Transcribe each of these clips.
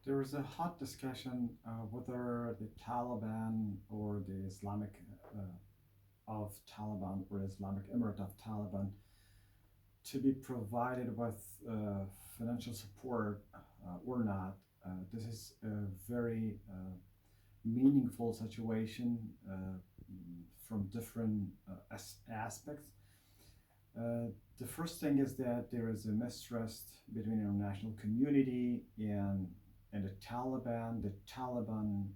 There is a hot discussion whether the Taliban or the Islamic of Taliban or Islamic Emirate of Taliban to be provided with financial support or not. This is a very meaningful situation from different aspects. The first thing is that there is a mistrust between the international community and the Taliban. The Taliban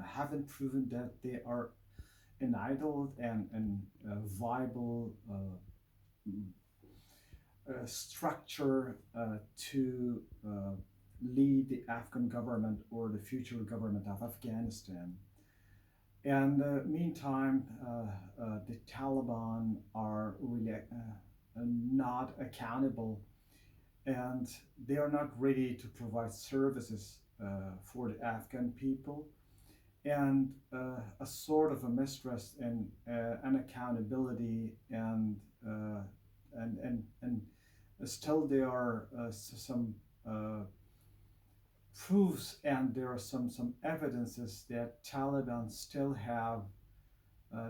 haven't proven that they are an idle and viable structure to lead the Afghan government or the future government of Afghanistan. And meantime, the Taliban are really not accountable, and they are not ready to provide services for the Afghan people, and a sort of a mistrust and unaccountability, and still there are some proofs and there are some evidences that Taliban still have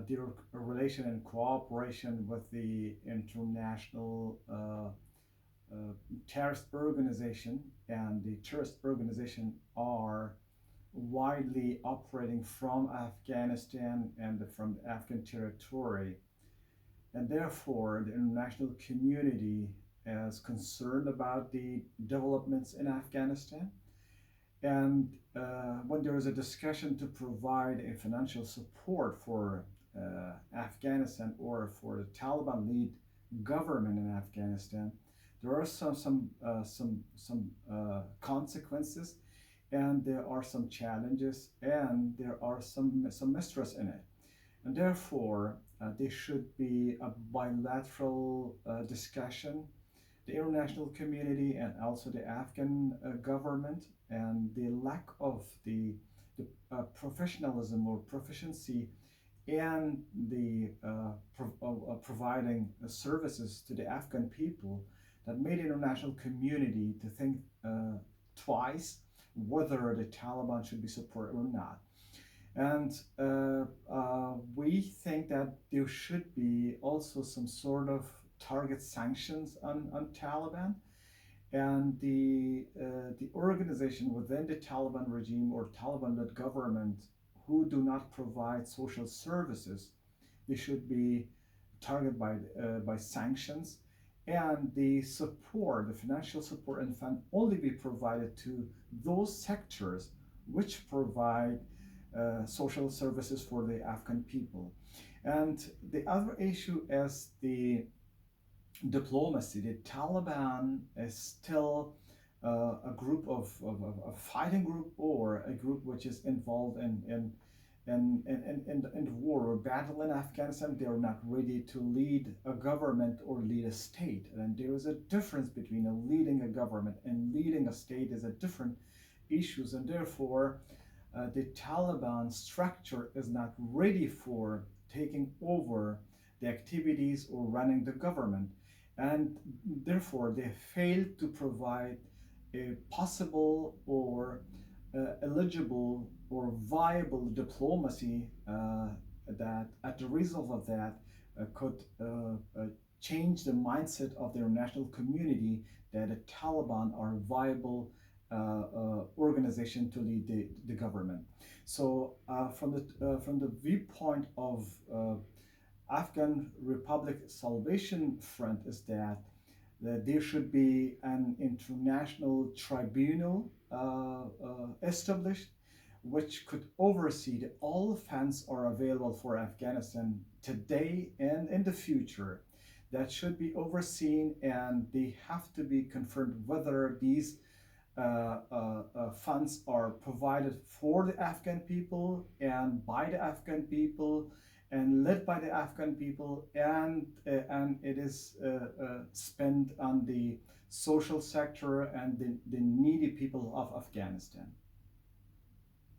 their relation and cooperation with the international terrorist organization, and the terrorist organization are widely operating from Afghanistan and from the Afghan territory. And therefore, the international community is concerned about the developments in Afghanistan. And when there is a discussion to provide a financial support for Afghanistan or for the Taliban lead government in Afghanistan, there are some consequences, and there are some challenges, and there are some mistrust in it. And therefore, there should be a bilateral discussion, the international community and also the Afghan government, and the lack of the professionalism or proficiency and the providing services to the Afghan people that made the international community to think twice whether the Taliban should be supported or not. And we think that there should be also some sort of target sanctions on Taliban, and the organization within the Taliban regime or Taliban-led government who do not provide social services, they should be targeted by sanctions, and the support, the financial support and fund only be provided to those sectors which provide social services for the Afghan people. And the other issue is the diplomacy. The Taliban is still a group of a fighting group or a group which is involved in the war or battle in Afghanistan. They are not ready to lead a government or lead a state. And there is a difference between leading a government and leading a state is a different issues, and therefore the Taliban structure is not ready for taking over the activities or running the government, and therefore they failed to provide a possible or eligible or viable diplomacy that, as a result of that, could change the mindset of the international community that the Taliban are viable organization to lead the government. So from the viewpoint of Afghan Republic Salvation Front is that there should be an international tribunal established which could oversee that all funds are available for Afghanistan today and in the future. That should be overseen, and they have to be confirmed whether these funds are provided for the Afghan people and by the Afghan people and led by the Afghan people, and it is spent on the social sector and the needy people of Afghanistan.